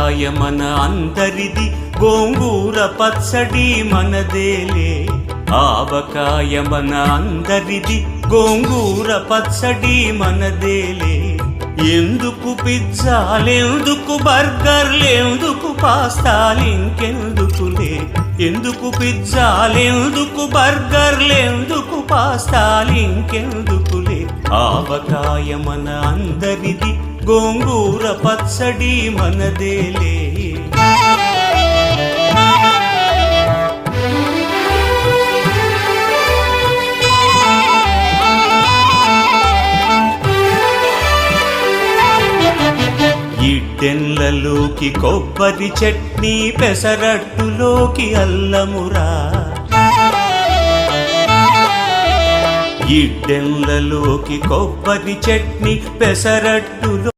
ఆవకాయ మన అందరిది, గోంగూర పచ్చడి మనదేలే. ఆవకాయ మన అందరిది, గోంగూర పచ్చడి మనదేలే. ఎందుకు పిజ్జాలెందుకు బర్గర్లెందుకు పాస్తాలింకెందుకులే. ఎందుకు పిజ్జాలెందుకు బర్గర్లెందుకు పాస్తాలింకెందుకులే. ఆవకాయ మన అందరిది, గోంగూర పచ్చడి మనదేలే. ఇడ్డెన్లలోకి కొబ్బరి చట్నీ, పెసరట్టులోకి అల్లమురా. ఇడ్డెన్లలోకి కొబ్బరి చట్నీ, పెసరట్టులో